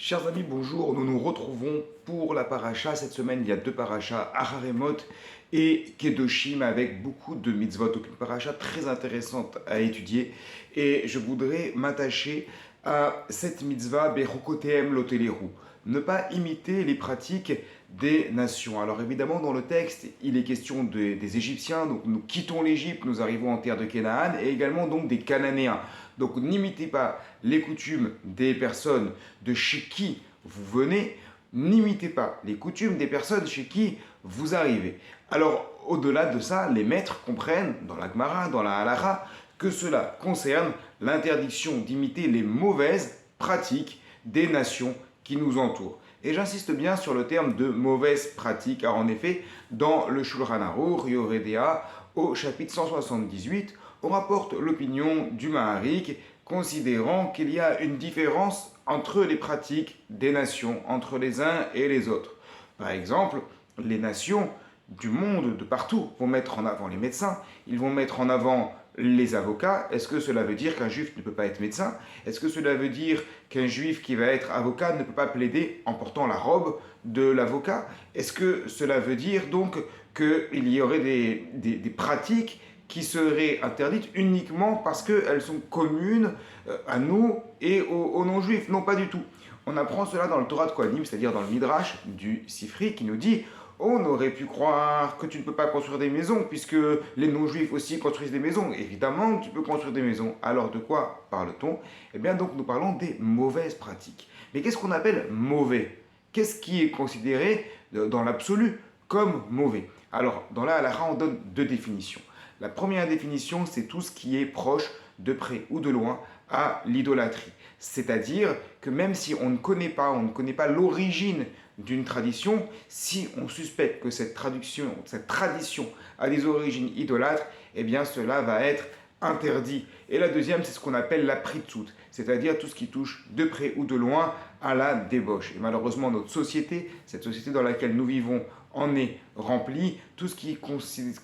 Chers amis, bonjour. Nous nous retrouvons pour la paracha. Cette semaine, il y a deux parachas, Hararemot et Kedoshim, avec beaucoup de mitzvot. Donc, une paracha très intéressante à étudier. Et je voudrais m'attacher à cette mitzvah, Bechokotehem Loteleru. Ne pas imiter les pratiques des nations. Alors évidemment, dans le texte, il est question des Égyptiens. Donc nous quittons l'Égypte, nous arrivons en terre de Canaan, et également donc des Cananéens. Donc n'imitez pas les coutumes des personnes de chez qui vous venez, n'imitez pas les coutumes des personnes chez qui vous arrivez. Alors au-delà de ça, les maîtres comprennent, dans la Gemara, dans la Halacha, que cela concerne l'interdiction d'imiter les mauvaises pratiques des nations qui nous entourent. Et j'insiste bien sur le terme de mauvaise pratique, car en effet, dans le Shulchan Aruch, Yoredea, au chapitre 178, on rapporte l'opinion du Maharik, considérant qu'il y a une différence entre les pratiques des nations, entre les uns et les autres. Par exemple, les nations du monde, de partout, vont mettre en avant les médecins, ils vont mettre en avant les avocats. Est-ce que cela veut dire qu'un juif ne peut pas être médecin? Est-ce que cela veut dire qu'un juif qui va être avocat ne peut pas plaider en portant la robe de l'avocat? Est-ce que cela veut dire donc qu'il y aurait des pratiques qui seraient interdites uniquement parce qu'elles sont communes à nous et aux non-juifs? Non, pas du tout. On apprend cela dans le Torah de Kohanim, c'est-à-dire dans le Midrash du Sifri, qui nous dit: on aurait pu croire que tu ne peux pas construire des maisons, puisque les non-juifs aussi construisent des maisons. Évidemment que tu peux construire des maisons. Alors de quoi parle-t-on? Eh bien donc nous parlons des mauvaises pratiques. Mais qu'est-ce qu'on appelle mauvais? Qu'est-ce qui est considéré dans l'absolu comme mauvais? Alors dans la halakha, on donne deux définitions. La première définition, c'est tout ce qui est proche, de près ou de loin, à l'idolâtrie. C'est-à-dire que même si on ne connaît pas l'origine d'une tradition, si on suspecte que cette tradition a des origines idolâtres, eh bien cela va être interdit. Et la deuxième, c'est ce qu'on appelle la pritzout, c'est-à-dire tout ce qui touche de près ou de loin à la débauche. Et malheureusement, notre société, cette société dans laquelle nous vivons, en est remplie. Tout ce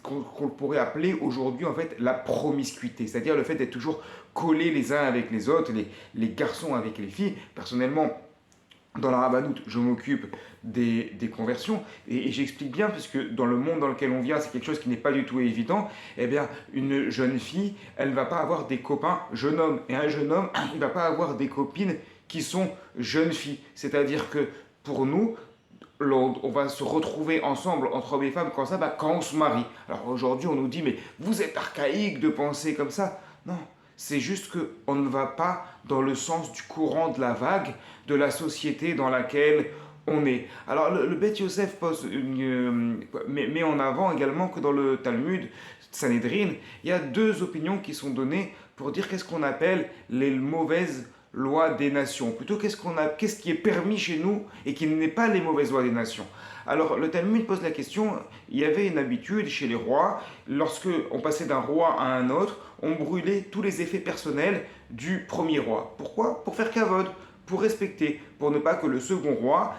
qu'on pourrait appeler aujourd'hui en fait la promiscuité, c'est-à-dire le fait d'être toujours collés les uns avec les autres, les garçons avec les filles. Personnellement, dans la rabbanoute, je m'occupe des conversions et j'explique bien, parce que dans le monde dans lequel on vient, c'est quelque chose qui n'est pas du tout évident. Eh bien, une jeune fille, elle ne va pas avoir des copains jeune homme, et un jeune homme, il ne va pas avoir des copines qui sont jeunes filles. C'est-à-dire que pour nous, on va se retrouver ensemble entre hommes et femmes quand on se marie. Alors aujourd'hui, on nous dit: mais vous êtes archaïque de penser comme ça. Non, c'est juste qu'on ne va pas dans le sens du courant de la vague de la société dans laquelle on est. Alors le Beth Yosef met en avant également que dans le Talmud Sanhedrin, il y a deux opinions qui sont données pour dire qu'est-ce qu'on appelle les mauvaises lois des nations. Plutôt qu'est-ce qui est permis chez nous et qui n'est pas les mauvaises lois des nations. Alors le Talmud pose la question: il y avait une habitude chez les rois, lorsque on passait d'un roi à un autre, on brûlait tous les effets personnels du premier roi. Pourquoi? Pour faire kavod, pour respecter, pour ne pas que le second roi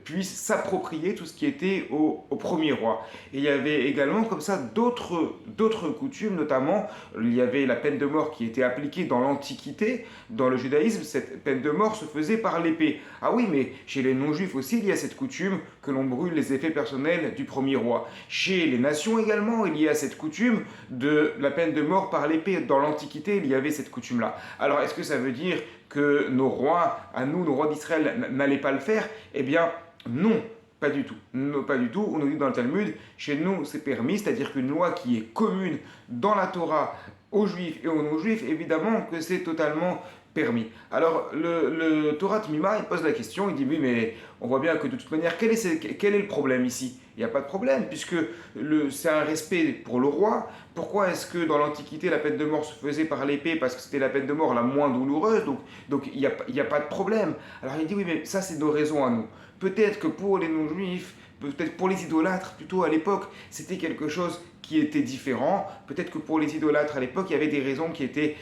puisse s'approprier tout ce qui était au premier roi. Et il y avait également comme ça d'autres coutumes, notamment il y avait la peine de mort qui était appliquée dans l'Antiquité. Dans le judaïsme, cette peine de mort se faisait par l'épée. Ah oui, mais chez les non-juifs aussi, il y a cette coutume que l'on brûle les effets personnels du premier roi. Chez les nations également, il y a cette coutume de la peine de mort par l'épée. Dans l'Antiquité, il y avait cette coutume-là. Alors est-ce que ça veut dire que nos rois, nos rois d'Israël, n'allaient pas le faire? Eh bien, non, pas du tout. Non, pas du tout. On nous dit dans le Talmud, chez nous, c'est permis, c'est-à-dire qu'une loi qui est commune dans la Torah aux juifs et aux non-juifs, évidemment que c'est totalement permis. Alors, le Torah Tmima, il pose la question, il dit: oui, mais on voit bien que de toute manière, quel est le problème ici? Il n'y a pas de problème, puisque c'est un respect pour le roi. Pourquoi est-ce que dans l'Antiquité, la peine de mort se faisait par l'épée? Parce que c'était la peine de mort la moins douloureuse, donc il n'y a pas de problème. Alors il dit: oui, mais ça, c'est nos raisons à nous. Peut-être que pour les non-juifs, peut-être pour les idolâtres, plutôt à l'époque, c'était quelque chose qui était différent. Peut-être que pour les idolâtres à l'époque, il y avait des raisons qui étaient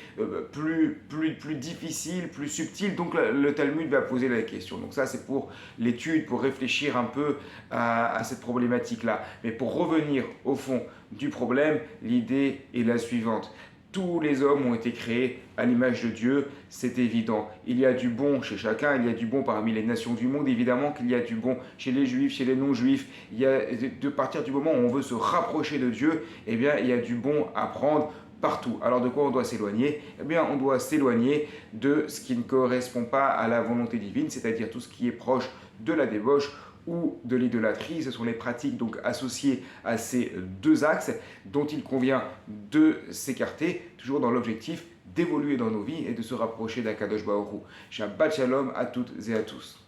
plus difficiles, plus subtiles. Donc le Talmud va poser la question. Donc ça, c'est pour l'étude, pour réfléchir un peu à cette problématique-là. Mais pour revenir au fond du problème, l'idée est la suivante. tous les hommes ont été créés à l'image de Dieu, c'est évident. Il y a du bon chez chacun, il y a du bon parmi les nations du monde, évidemment qu'il y a du bon chez les juifs, chez les non-juifs. Il y a, de partir du moment où on veut se rapprocher de Dieu, eh bien, il y a du bon à prendre partout. Alors de quoi on doit s'éloigner? Eh bien, on doit s'éloigner de ce qui ne correspond pas à la volonté divine, c'est-à-dire tout ce qui est proche de la débauche ou de l'idolâtrie. Ce sont les pratiques donc associées à ces deux axes dont il convient de s'écarter, toujours dans l'objectif d'évoluer dans nos vies et de se rapprocher d'Akadosh Baruch Hu. Shabbat Shalom à toutes et à tous.